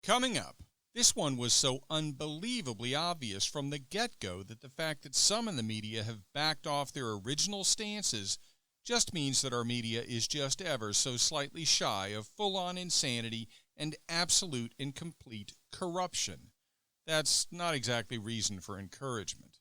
Coming up, this one was so unbelievably obvious from the get-go that the fact that some in the media have backed off their original stances just means that our media is just ever so slightly shy of full-on insanity and absolute and complete corruption. That's not exactly reason for encouragement.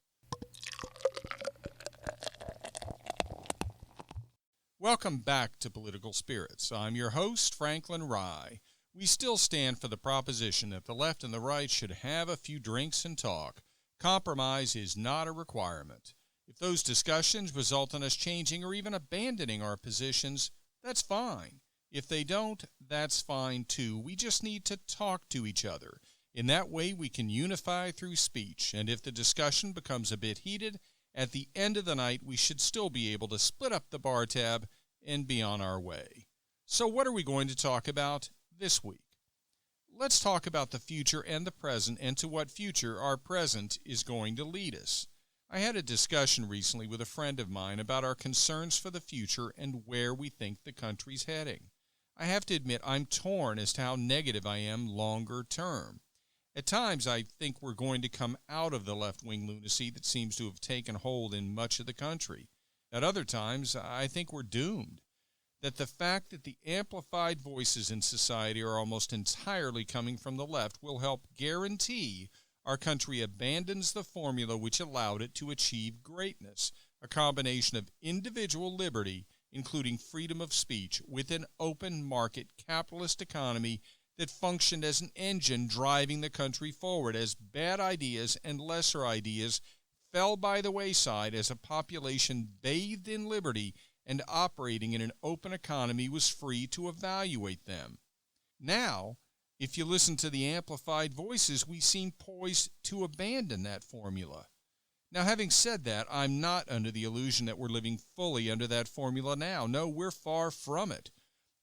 Welcome back to Political Spirits. I'm your host, Franklin Rye. We still stand for the proposition that the left and the right should have a few drinks and talk. Compromise is not a requirement. If those discussions result in us changing or even abandoning our positions, that's fine. If they don't, that's fine too. We just need to talk to each other. In that way, we can unify through speech, and if the discussion becomes a bit heated, at the end of the night, we should still be able to split up the bar tab and be on our way. So what are we going to talk about this week? Let's talk about the future and the present, and to what future our present is going to lead us. I had a discussion recently with a friend of mine about our concerns for the future and where we think the country's heading. I have to admit I'm torn as to how negative I am longer term. At times, I think we're going to come out of the left-wing lunacy that seems to have taken hold in much of the country. At other times, I think we're doomed. That the fact that the amplified voices in society are almost entirely coming from the left will help guarantee our country abandons the formula which allowed it to achieve greatness, a combination of individual liberty, including freedom of speech, with an open market capitalist economy that functioned as an engine driving the country forward as bad ideas and lesser ideas fell by the wayside as a population bathed in liberty and operating in an open economy was free to evaluate them. Now, if you listen to the amplified voices, we seem poised to abandon that formula. Now, having said that, I'm not under the illusion that we're living fully under that formula now. No, we're far from it.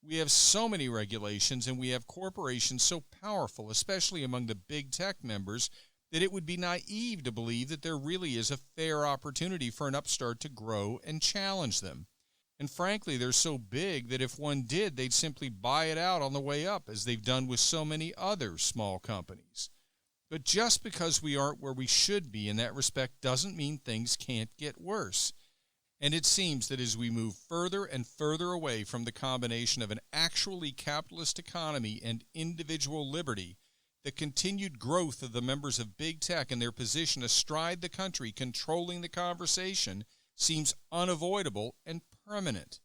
We have so many regulations and we have corporations so powerful, especially among the big tech members, that it would be naive to believe that there really is a fair opportunity for an upstart to grow and challenge them. And frankly, they're so big that if one did, they'd simply buy it out on the way up, as they've done with so many other small companies. But just because we aren't where we should be in that respect doesn't mean things can't get worse. And it seems that as we move further and further away from the combination of an actually capitalist economy and individual liberty, the continued growth of the members of big tech and their position astride the country controlling the conversation seems unavoidable and permanent.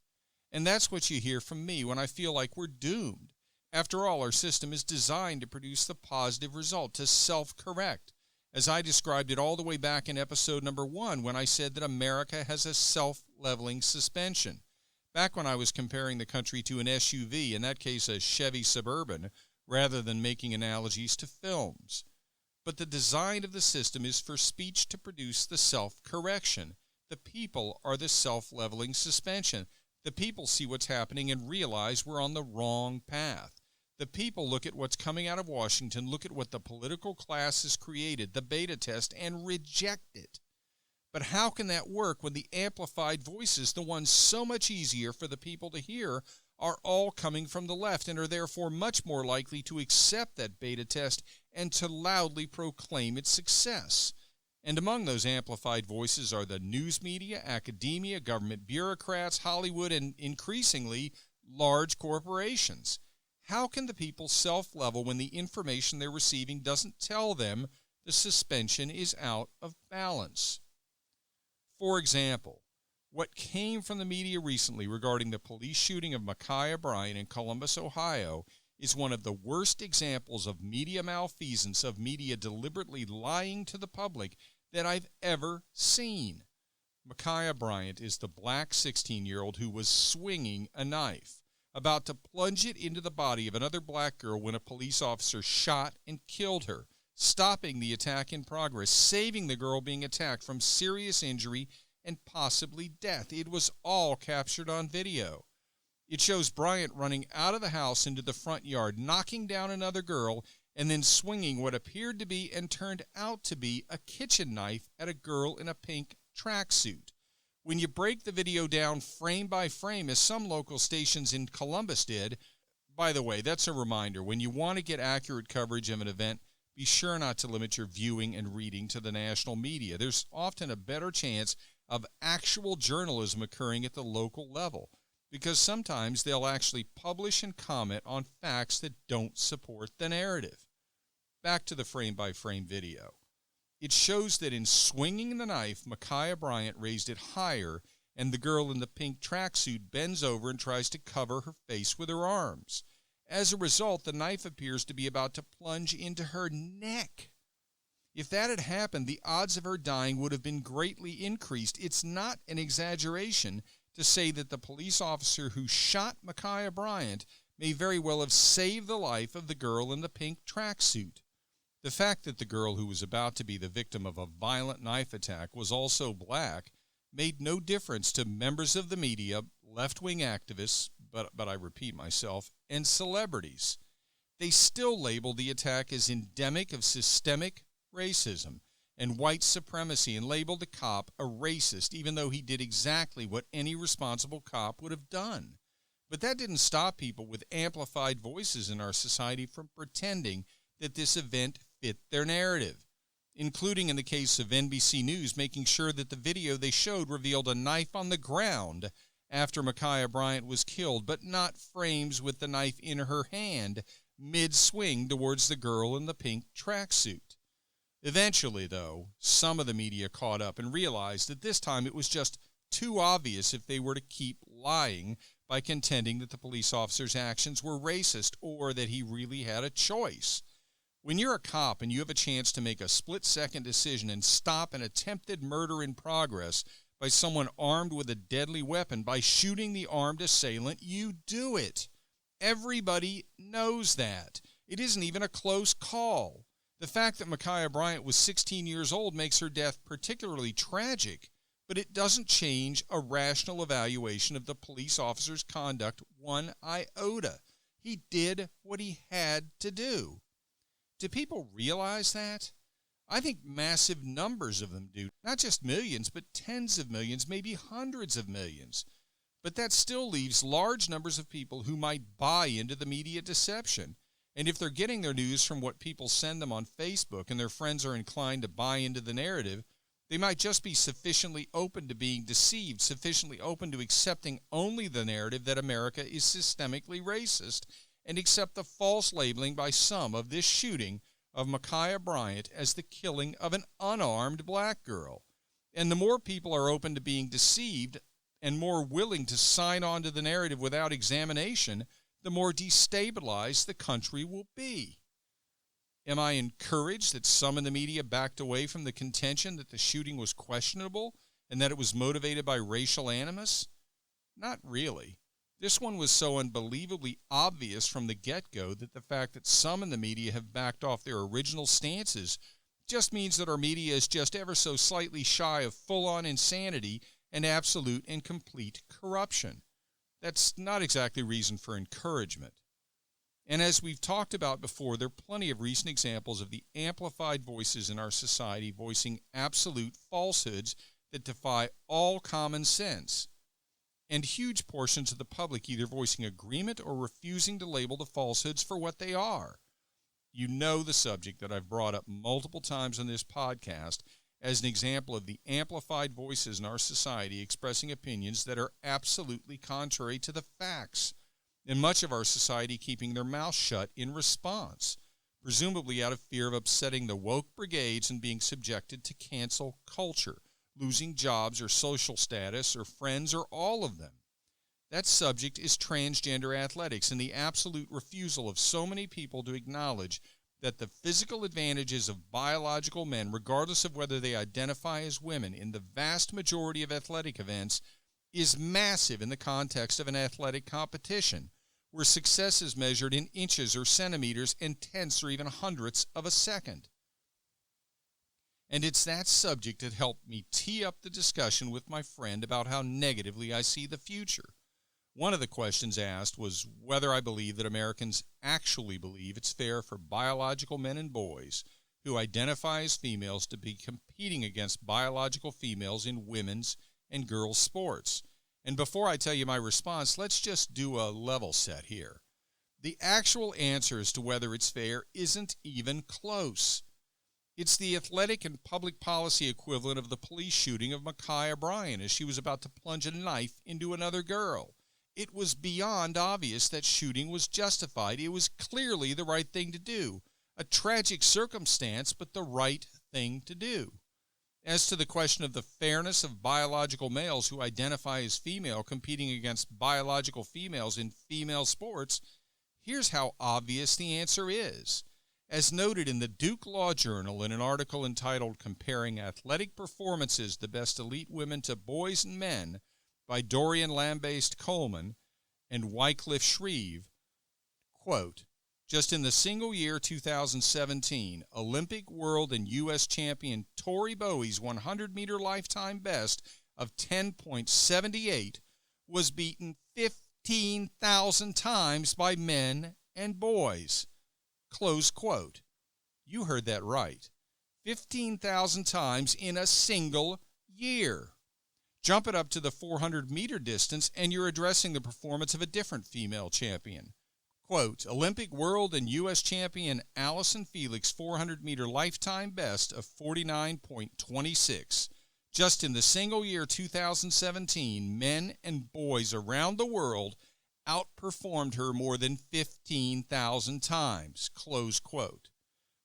And that's what you hear from me when I feel like we're doomed. After all, our system is designed to produce the positive result, to self-correct, as I described it all the way back in episode number 1 when I said that America has a self-leveling suspension. Back when I was comparing the country to an SUV, in that case a Chevy Suburban, rather than making analogies to films. But the design of the system is for speech to produce the self-correction. The people are the self-leveling suspension. The people see what's happening and realize we're on the wrong path. The people look at what's coming out of Washington, look at what the political class has created, the beta test, and reject it. But how can that work when the amplified voices, the ones so much easier for the people to hear, are all coming from the left and are therefore much more likely to accept that beta test and to loudly proclaim its success? And among those amplified voices are the news media, academia, government bureaucrats, Hollywood, and increasingly large corporations. How can the people self-level when the information they're receiving doesn't tell them the suspension is out of balance? For example, what came from the media recently regarding the police shooting of Ma'Khia Bryant in Columbus, Ohio, is one of the worst examples of media malfeasance, of media deliberately lying to the public, that I've ever seen. Ma'Khia Bryant is the black 16-year-old who was swinging a knife, about to plunge it into the body of another black girl when a police officer shot and killed her, stopping the attack in progress, saving the girl being attacked from serious injury and possibly death. It was all captured on video. It shows Bryant running out of the house into the front yard, knocking down another girl, and then swinging what appeared to be and turned out to be a kitchen knife at a girl in a pink tracksuit. When you break the video down frame by frame, as some local stations in Columbus did, by the way, that's a reminder. When you want to get accurate coverage of an event, be sure not to limit your viewing and reading to the national media. There's often a better chance of actual journalism occurring at the local level, because sometimes they'll actually publish and comment on facts that don't support the narrative. Back to the frame-by-frame video. It shows that in swinging the knife, Ma'Khia Bryant raised it higher, and the girl in the pink tracksuit bends over and tries to cover her face with her arms. As a result, the knife appears to be about to plunge into her neck. If that had happened, the odds of her dying would have been greatly increased. It's not an exaggeration to say that the police officer who shot Ma'Khia Bryant may very well have saved the life of the girl in the pink tracksuit. The fact that the girl who was about to be the victim of a violent knife attack was also black made no difference to members of the media, left-wing activists, but I repeat myself, and celebrities. They still label the attack as endemic of systemic racism and white supremacy and labeled the cop a racist, even though he did exactly what any responsible cop would have done. But that didn't stop people with amplified voices in our society from pretending that this event fit their narrative, including in the case of NBC News, making sure that the video they showed revealed a knife on the ground after Ma'Khia Bryant was killed, but not frames with the knife in her hand mid-swing towards the girl in the pink tracksuit. Eventually, though, some of the media caught up and realized that this time it was just too obvious if they were to keep lying by contending that the police officer's actions were racist or that he really had a choice. When you're a cop and you have a chance to make a split-second decision and stop an attempted murder in progress by someone armed with a deadly weapon by shooting the armed assailant, you do it. Everybody knows that. It isn't even a close call. The fact that Ma'Khia Bryant was 16 years old makes her death particularly tragic, but it doesn't change a rational evaluation of the police officer's conduct one iota. He did what he had to do. Do people realize that? I think massive numbers of them do. Not just millions, but tens of millions, maybe hundreds of millions. But that still leaves large numbers of people who might buy into the media deception. And if they're getting their news from what people send them on Facebook and their friends are inclined to buy into the narrative, they might just be sufficiently open to being deceived, sufficiently open to accepting only the narrative that America is systemically racist, and accept the false labeling by some of this shooting of Ma'Khia Bryant as the killing of an unarmed black girl. And the more people are open to being deceived and more willing to sign on to the narrative without examination, the more destabilized the country will be. Am I encouraged that some in the media backed away from the contention that the shooting was questionable and that it was motivated by racial animus? Not really. This one was so unbelievably obvious from the get-go that the fact that some in the media have backed off their original stances just means that our media is just ever so slightly shy of full-on insanity and absolute and complete corruption. That's not exactly reason for encouragement. And as we've talked about before, there are plenty of recent examples of the amplified voices in our society voicing absolute falsehoods that defy all common sense, and huge portions of the public either voicing agreement or refusing to label the falsehoods for what they are. You know the subject that I've brought up multiple times on this podcast as an example of the amplified voices in our society expressing opinions that are absolutely contrary to the facts, and much of our society keeping their mouth shut in response, presumably out of fear of upsetting the woke brigades and being subjected to cancel culture, losing jobs or social status or friends or all of them. That subject is transgender athletics and the absolute refusal of so many people to acknowledge that the physical advantages of biological men, regardless of whether they identify as women, in the vast majority of athletic events, is massive in the context of an athletic competition, where success is measured in inches or centimeters and tenths or even hundredths of a second. And it's that subject that helped me tee up the discussion with my friend about how negatively I see the future. One of the questions asked was whether I believe that Americans actually believe it's fair for biological men and boys who identify as females to be competing against biological females in women's and girls' sports. And before I tell you my response, let's just do a level set here. The actual answer as to whether it's fair isn't even close. It's the athletic and public policy equivalent of the police shooting of Ma'Khia Bryan as she was about to plunge a knife into another girl. It was beyond obvious that shooting was justified. It was clearly the right thing to do. A tragic circumstance, but the right thing to do. As to the question of the fairness of biological males who identify as female competing against biological females in female sports, here's how obvious the answer is. As noted in the Duke Law Journal in an article entitled Comparing Athletic Performances, the Best Elite Women to Boys and Men by Dorian Lambast Coleman and Wycliffe Shreve, quote, just in the single year 2017, Olympic, world, and U.S. champion Tori Bowie's 100-meter lifetime best of 10.78 was beaten 15,000 times by men and boys. Close quote. You heard that right. 15,000 times in a single year. Jump it up to the 400-meter distance, and you're addressing the performance of a different female champion. Quote, Olympic, world, and U.S. champion Allison Felix 400-meter lifetime best of 49.26. Just in the single year 2017, men and boys around the world outperformed her more than 15,000 times. Close quote.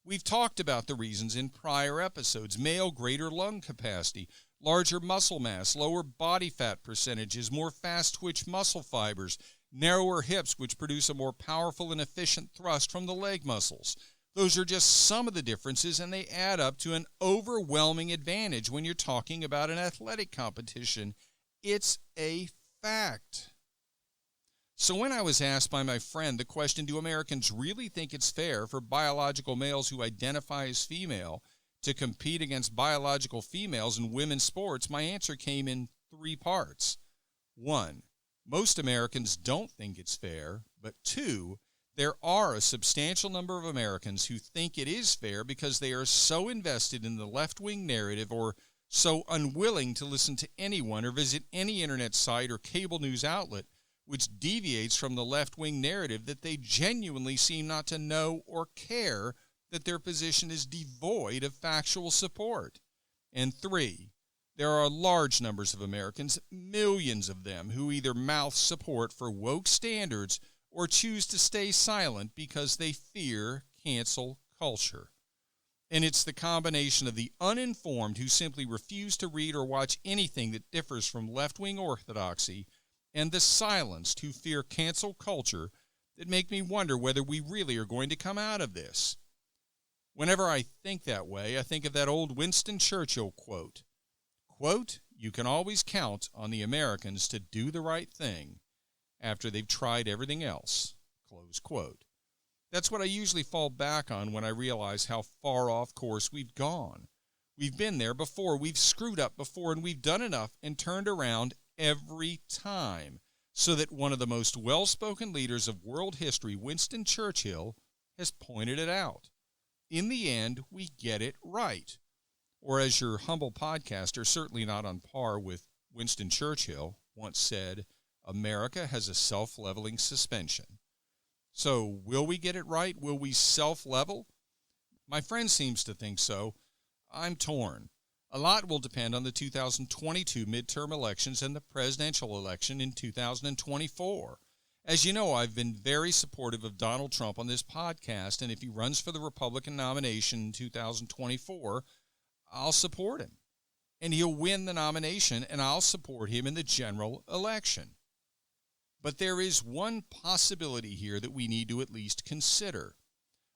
We've talked about the reasons in prior episodes. Male greater lung capacity, larger muscle mass, lower body fat percentages, more fast-twitch muscle fibers, narrower hips, which produce a more powerful and efficient thrust from the leg muscles. Those are just some of the differences, and they add up to an overwhelming advantage when you're talking about an athletic competition. It's a fact. So when I was asked by my friend the question, do Americans really think it's fair for biological males who identify as female to compete against biological females in women's sports, my answer came in 3 parts. 1, most Americans don't think it's fair, but 2, there are a substantial number of Americans who think it is fair because they are so invested in the left-wing narrative or so unwilling to listen to anyone or visit any internet site or cable news outlet which deviates from the left-wing narrative that they genuinely seem not to know or care that their position is devoid of factual support. And 3, there are large numbers of Americans, millions of them, who either mouth support for woke standards or choose to stay silent because they fear cancel culture. And it's the combination of the uninformed who simply refuse to read or watch anything that differs from left-wing orthodoxy and the silenced who fear cancel culture that make me wonder whether we really are going to come out of this. Whenever I think that way, I think of that old Winston Churchill quote. Quote, you can always count on the Americans to do the right thing after they've tried everything else. Close quote. That's what I usually fall back on when I realize how far off course we've gone. We've been there before, we've screwed up before, and we've done enough and turned around every time, so that one of the most well-spoken leaders of world history, Winston Churchill, has pointed it out. In the end, we get it right. Or as your humble podcaster, certainly not on par with Winston Churchill, once said, America has a self-leveling suspension. So, will we get it right? Will we self-level? My friend seems to think so. I'm torn. A lot will depend on the 2022 midterm elections and the presidential election in 2024. As you know, I've been very supportive of Donald Trump on this podcast, and if he runs for the Republican nomination in 2024, I'll support him. And he'll win the nomination, and I'll support him in the general election. But there is one possibility here that we need to at least consider.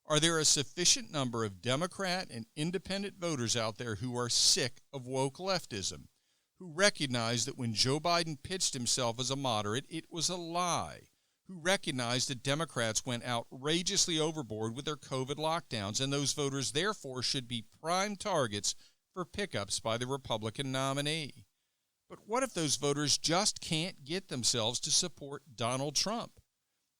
Are there a sufficient number of Democrat and independent voters out there who are sick of woke leftism, who recognize that when Joe Biden pitched himself as a moderate, it was a lie, who recognize that Democrats went outrageously overboard with their COVID lockdowns, and those voters therefore should be prime targets for pickups by the Republican nominee? But what if those voters just can't get themselves to support Donald Trump?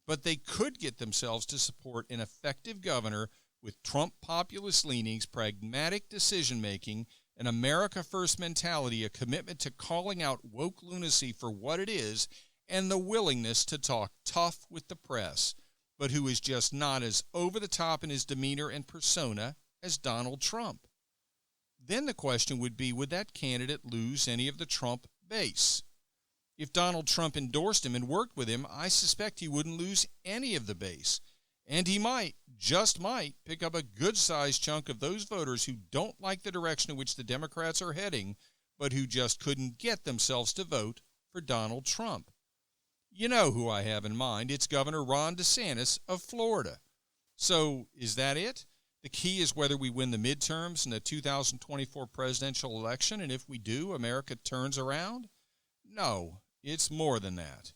But they could get themselves to support an effective governor with Trump populist leanings, pragmatic decision-making, an America First mentality, a commitment to calling out woke lunacy for what it is, and the willingness to talk tough with the press. but who is just not as over the top in his demeanor and persona as Donald Trump. Then the question would be, would that candidate lose any of the Trump base? If Donald Trump endorsed him and worked with him, I suspect he wouldn't lose any of the base. And he might, just might, pick up a good-sized chunk of those voters who don't like the direction in which the Democrats are heading, but who just couldn't get themselves to vote for Donald Trump. You know who I have in mind. It's Governor Ron DeSantis of Florida. So, is that it? The key is whether we win the midterms in the 2024 presidential election, and if we do, America turns around? No, it's more than that.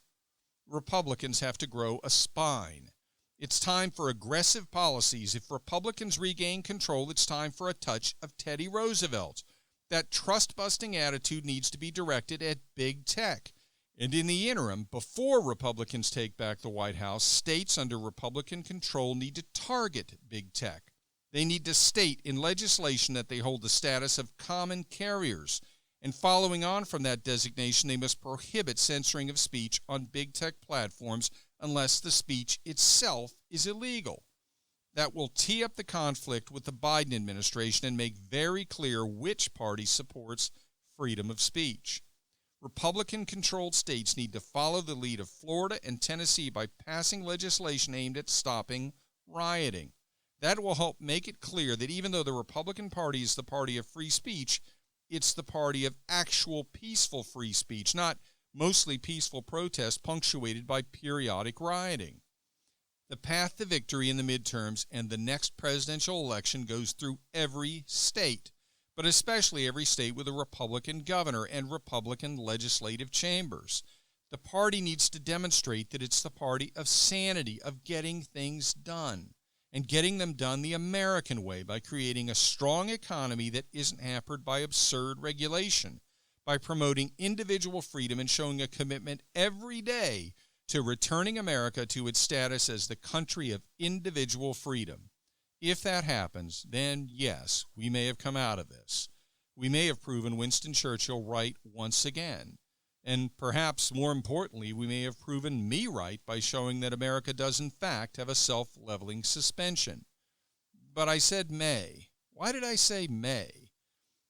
Republicans have to grow a spine. It's time for aggressive policies. If Republicans regain control, it's time for a touch of Teddy Roosevelt. That trust-busting attitude needs to be directed at big tech. And in the interim, before Republicans take back the White House, states under Republican control need to target big tech. They need to state in legislation that they hold the status of common carriers. And following on from that designation, they must prohibit censoring of speech on big tech platforms unless the speech itself is illegal. That will tee up the conflict with the Biden administration and make very clear which party supports freedom of speech. Republican-controlled states need to follow the lead of Florida and Tennessee by passing legislation aimed at stopping rioting. That will help make it clear that even though the Republican Party is the party of free speech, it's the party of actual peaceful free speech, not mostly peaceful protest punctuated by periodic rioting. The path to victory in the midterms and the next presidential election goes through every state, but especially every state with a Republican governor and Republican legislative chambers. The party needs to demonstrate that it's the party of sanity, of getting things done, and getting them done the American way by creating a strong economy that isn't hampered by absurd regulation, by promoting individual freedom and showing a commitment every day to returning America to its status as the country of individual freedom. If that happens, then yes, we may have come out of this. We may have proven Winston Churchill right once again. And perhaps more importantly, we may have proven me right by showing that America does in fact have a self-leveling suspension. But I said may. Why did I say may?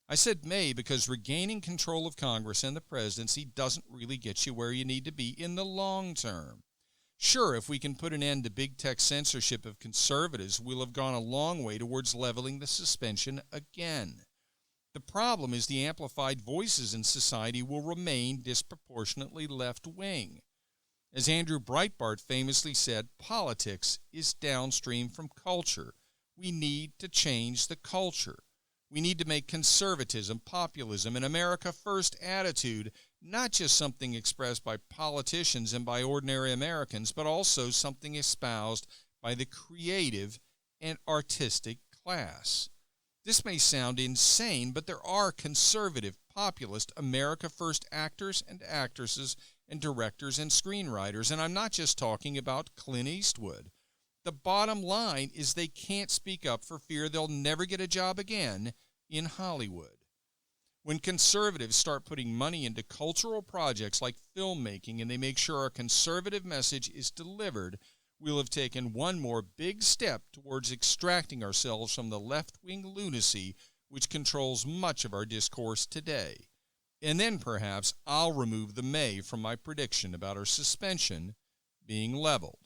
I said may because regaining control of Congress and the presidency doesn't really get you where you need to be in the long term. Sure, if we can put an end to big tech censorship of conservatives, we'll have gone a long way towards leveling the suspension again. The problem is the amplified voices in society will remain disproportionately left-wing. As Andrew Breitbart famously said, politics is downstream from culture. We need to change the culture. We need to make conservatism, populism, and America First attitude not just something expressed by politicians and by ordinary Americans, but also something espoused by the creative and artistic class. This may sound insane, but there are conservative, populist, America First actors and actresses and directors and screenwriters, and I'm not just talking about Clint Eastwood. The bottom line is they can't speak up for fear they'll never get a job again in Hollywood. When conservatives start putting money into cultural projects like filmmaking and they make sure our conservative message is delivered, we'll have taken one more big step towards extracting ourselves from the left-wing lunacy which controls much of our discourse today. And then perhaps I'll remove the may from my prediction about our suspension being leveled.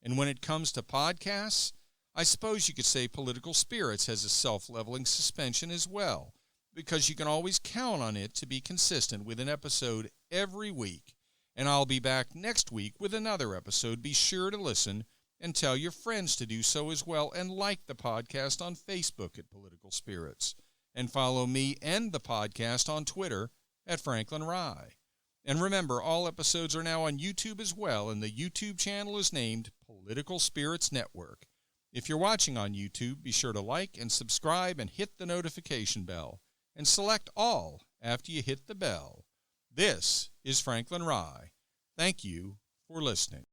And when it comes to podcasts, I suppose you could say Political Spirits has a self-leveling suspension as well, because you can always count on it to be consistent with an episode every week. And I'll be back next week with another episode. Be sure to listen and tell your friends to do so as well, and like the podcast on Facebook at Political Spirits, and follow me and the podcast on Twitter at Franklin Rye. And remember, all episodes are now on YouTube as well, and the YouTube channel is named Political Spirits Network. If you're watching on YouTube, be sure to like and subscribe and hit the notification bell, and select all after you hit the bell. This is Franklin Rye. Thank you for listening.